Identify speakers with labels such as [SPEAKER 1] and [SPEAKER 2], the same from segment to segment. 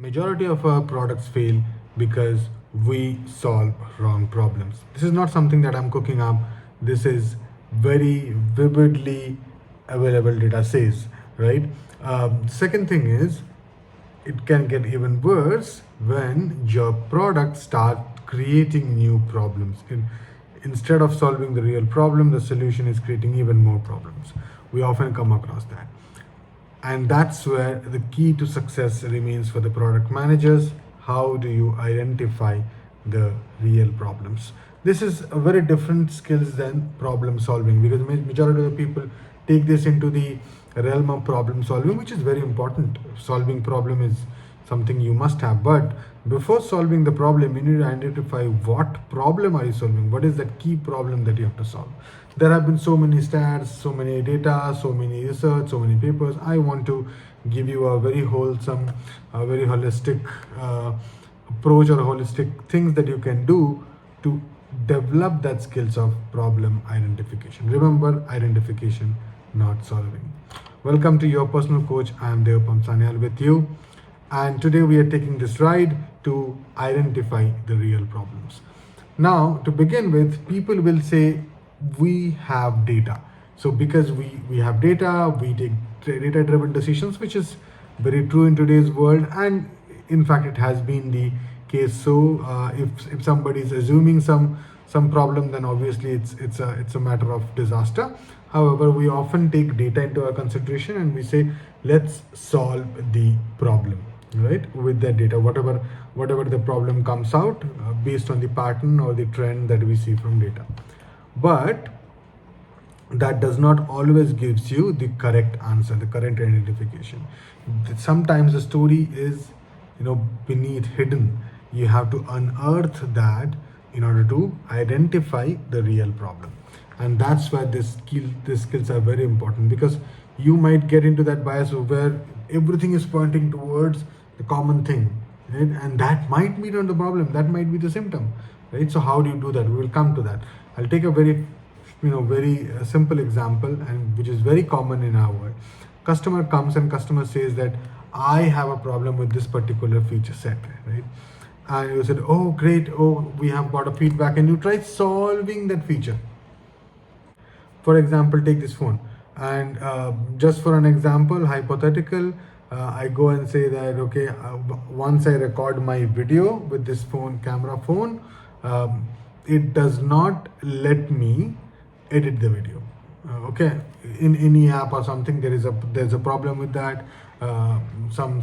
[SPEAKER 1] Majority of our products fail because we solve wrong problems. This is not something that I'm cooking up. This is very vividly available data says, right? Second thing is, it can get even worse when your product start creating new problems. Instead of solving the real problem, the solution is creating even more problems. We often come across that. And that's where the key to success remains for the product managers. How do you identify the real problems? This is a very different skills than problem solving, because majority of the people take this into the realm of problem solving, which is very important. Solving problem is something you must have, but before solving the problem, you need to identify what problem are you solving, what is that key problem that you have to solve. There have been so many stats, so many data, so many research, so many papers. I want to give you a very wholesome, a very holistic approach, or holistic things that you can do to develop that skills of problem identification. Remember, identification, not solving. Welcome to your personal coach. I am Debopom Sanyal with you, and today we are taking this ride to identify the real problems. Now, to begin with, people will say we have data. So because we have data, we take data driven decisions, which is very true in today's world, and in fact it has been the case. So if somebody is assuming some problem, then obviously it's a matter of disaster. However, we often take data into our consideration and we say, let's solve the problem, right, with that data, whatever the problem comes out based on the pattern or the trend that we see from data. But that does not always gives you the correct answer, the correct identification. Sometimes the story is, beneath, hidden. You have to unearth that in order to identify the real problem. And that's why these skills are very important, because you might get into that bias where everything is pointing towards the common thing, right? And that might be not the problem, that might be the symptom, right? So how do you do that? We will come to that. I'll take a very simple example, and which is very common in our world. Customer comes and customer says that I have a problem with this particular feature set, right? And you said, oh great, oh we have got a feedback, and you try solving that feature. For example, take this phone, and just for an example, hypothetical, I go and say that okay, once I record my video with this camera phone, it does not let me edit the video. Okay, in any app or something, there's a problem with that. Some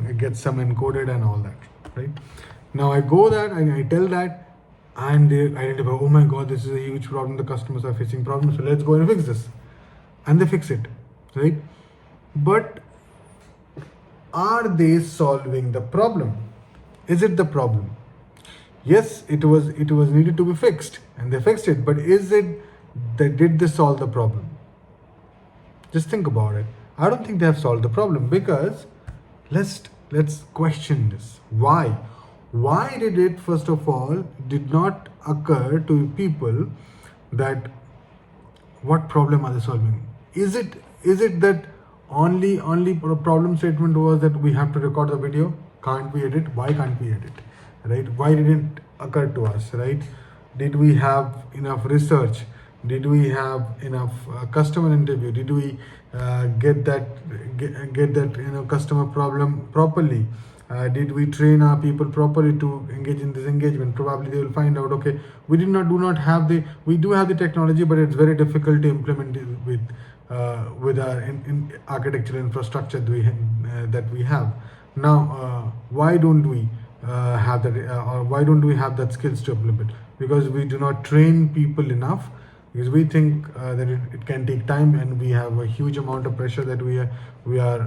[SPEAKER 1] it gets some encoded and all that, right? Now I go that and I tell that, and they identify, oh my god, this is a huge problem, the customers are facing problems, so let's go and fix this. And they fix it, right? But are they solving the problem? Is it the problem? Yes, it was needed to be fixed, and they fixed it, but did they solve the problem? Just think about it. I don't think they have solved the problem, because let's question this. Why did it, first of all, did not occur to people that what problem are they solving? Is it that only problem statement was that we have to record the video? Can't we edit? Why can't we edit? Right? Why didn't it occur to us? Right? Did we have enough research? Did we have enough customer interview? Did we get that customer problem properly? Did we train our people properly to engage in this engagement? Probably they will find out, okay, we do not have we do have the technology, but it's very difficult to implement it with our architectural infrastructure that we have. Now, why don't we have that, or why don't we have that skills to implement? Because we do not train people enough, because we think that it can take time, and we have a huge amount of pressure that we are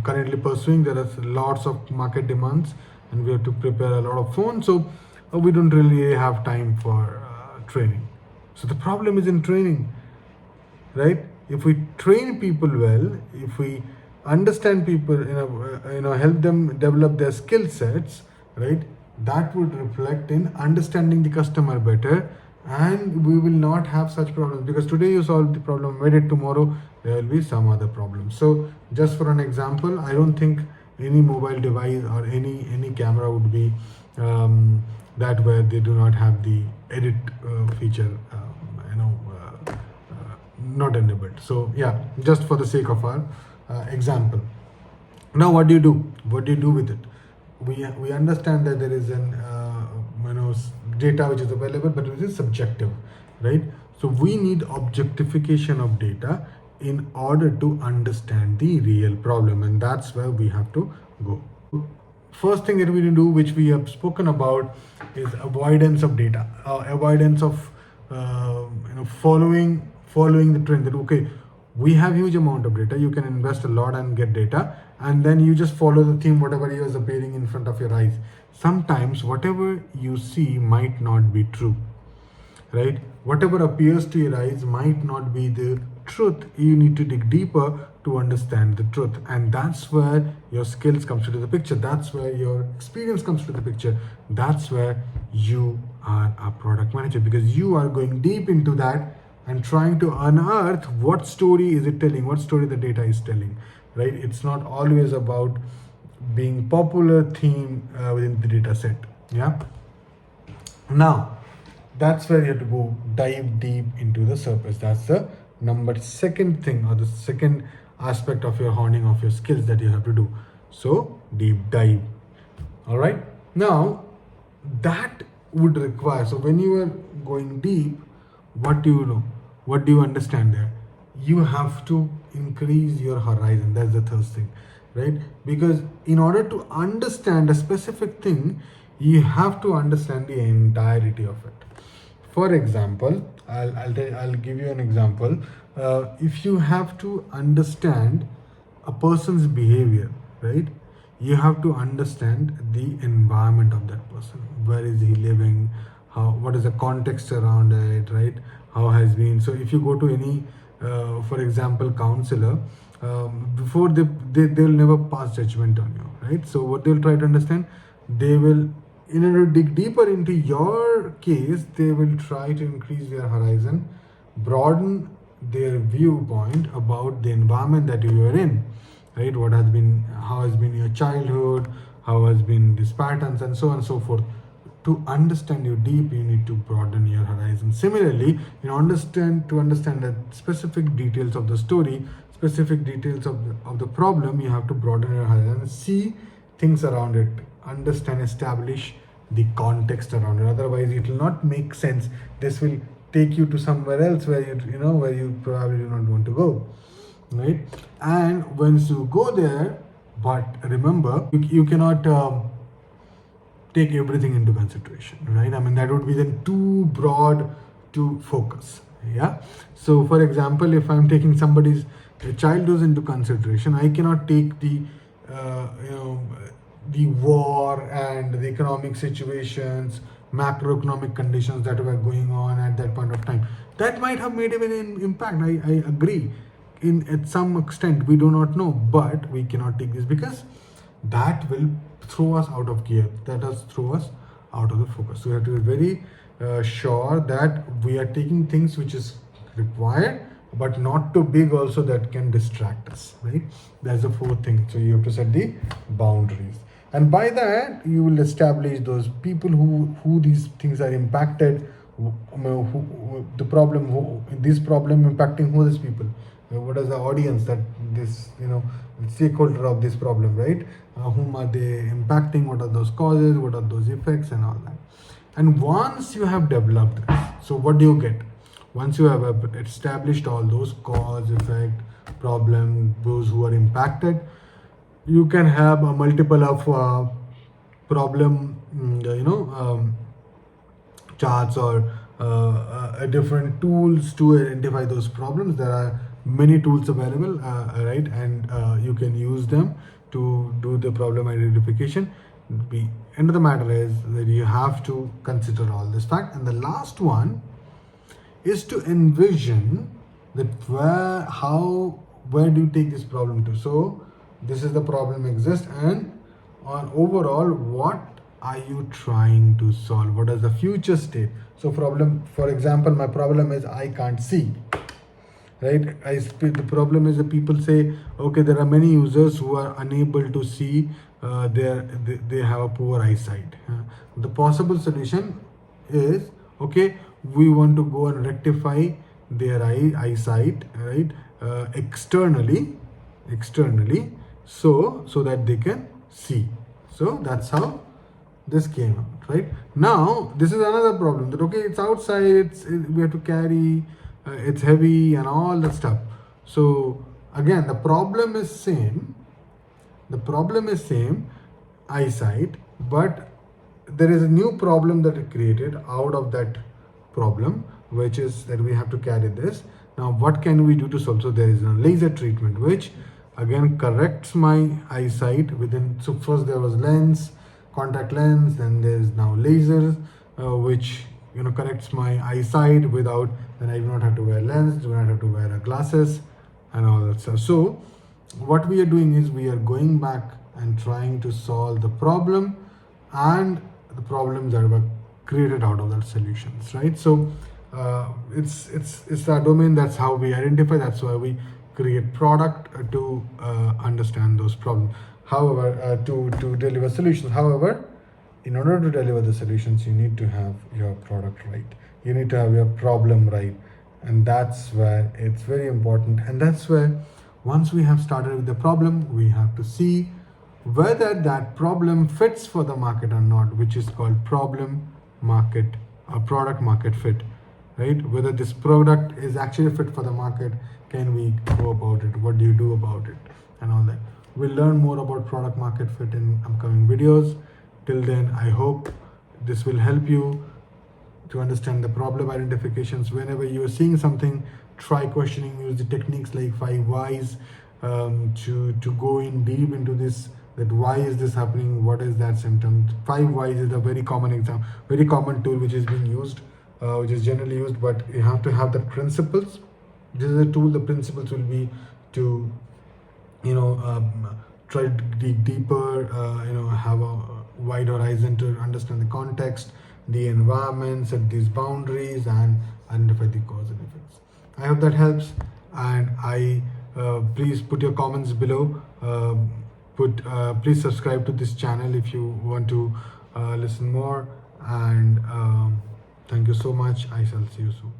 [SPEAKER 1] currently pursuing. There are lots of market demands, and we have to prepare a lot of phones, so we don't really have time for training. So the problem is in training, right? If we train people well, if we understand people, help them develop their skill sets, right, that would reflect in understanding the customer better, and we will not have such problems. Because today you solve the problem, maybe tomorrow there will be some other problem. So just for an example, I don't think any mobile device or any camera would be that where they do not have the edit feature, not enabled. So yeah, just for the sake of our example. Now what do you do? What do you do with it? We understand that there is an data which is available, but it is subjective, right? So we need objectification of data in order to understand the real problem, and that's where we have to go. First thing that we need to do, which we have spoken about, is avoidance of data, avoidance of following the trend. That okay, we have huge amount of data, you can invest a lot and get data, and then you just follow the theme, whatever is appearing in front of your eyes. Sometimes whatever you see might not be true, right? Whatever appears to your eyes might not be the truth. You need to dig deeper to understand the truth, and that's where your skills comes into the picture, that's where your experience comes into the picture, that's where you are a product manager, because you are going deep into that and trying to unearth what story is it telling, what story the data is telling, right? It's not always about being popular theme within the data set. Yeah, now that's where you have to go dive deep into the surface. That's the second thing, or the second aspect of your honing of your skills that you have to do. So deep dive. All right, now that would require, so when you are going deep, what do you know, what do you understand there? You have to increase your horizon. That's the third thing, right? Because in order to understand a specific thing, you have to understand the entirety of it. For example, I'll give you an example. If you have to understand a person's behavior, right? You have to understand the environment of that person. Where is he living? What is the context around it, right? How has been. So if you go to any, for example, counselor, before they'll never pass judgment on you, right? So what they'll try to understand, they will, in order to dig deeper into your case, they will try to increase their horizon, broaden their viewpoint about the environment that you are in, right? What has been, how has been your childhood, how has been these patterns, and so on and so forth. To understand you deep, you need to broaden your horizon. Similarly, to understand the specific details of the story, specific details of the problem, you have to broaden your horizon, see things around it, understand, establish the context around it. Otherwise, it will not make sense. This will take you to somewhere else where where you probably do not want to go, right? And once you go there, but remember, you cannot take everything into consideration, right? I mean, that would be then too broad to focus. Yeah. So, for example, if I'm taking somebody's childhood into consideration, I cannot take the the war and the economic situations, macroeconomic conditions that were going on at that point of time. That might have made even an impact. I agree. At some extent, we do not know, but we cannot take this because that will throw us out of gear. That does throw us out of the focus. So we have to be very sure that we are taking things which is required, but not too big also that can distract us, right? That's the fourth thing. So you have to set the boundaries, and by that you will establish those people who these things are impacted, this problem impacting who these people, what is the audience that this stakeholder of this problem, right? Whom are they impacting, what are those causes, what are those effects, and all that. And once you have developed this, so what do you get? Once you have established all those cause, effect, problem, those who are impacted, you can have a multiple of problem, charts or different tools to identify those problems. There are many tools available, right? And you can use them to do the problem identification. The end of the matter is that you have to consider all this fact. And the last one is to envision that where do you take this problem to? So this is the problem exists, and on overall, what are you trying to solve? What is the future state? So problem, for example, my problem is I can't see. right? The problem is that people say, okay, there are many users who are unable to see, they have a poor eyesight. The possible solution is, okay, we want to go and rectify their eyesight, right? Externally, so that they can see. So that's how this came out. Right now, this is another problem, that okay, it's outside, we have to carry, it's heavy and all that stuff. So again, the problem is same, eyesight, but there is a new problem that it created out of that problem, which is that we have to carry this. Now what can we do to solve? So there is a laser treatment which again corrects my eyesight within. So first there was lens, contact lens, then there's now laser, which corrects my eyesight without, then I do not have to wear lens, do not have to wear glasses and all that stuff. So what we are doing is we are going back and trying to solve the problem and the problems that were created out of that solutions, right? So it's our domain. That's how we identify. That's why we create product to understand those problems. However, to deliver solutions. However, in order to deliver the solutions, you need to have your product right. You need to have your problem right, and that's where it's very important. And that's where once we have started with the problem, we have to see whether that problem fits for the market or not, which is called problem market or product market fit, right? Whether this product is actually fit for the market, can we go about it, what do you do about it, and all that. We'll learn more about product market fit in upcoming videos. Till then, I hope this will help you to understand the problem identifications. Whenever you are seeing something, try questioning, use the techniques like 5 whys to go in deep into this, that why is this happening, what is that symptom. 5 whys is a very common example, very common tool which is being used, which is generally used, but you have to have the principles. This is a tool. The principles will be to try to dig deeper, have a wide horizon to understand the context, the environment, set these boundaries, and identify the cause and effects. I hope that helps, and please put your comments below. Please subscribe to this channel if you want to listen more, and thank you so much. I shall see you soon.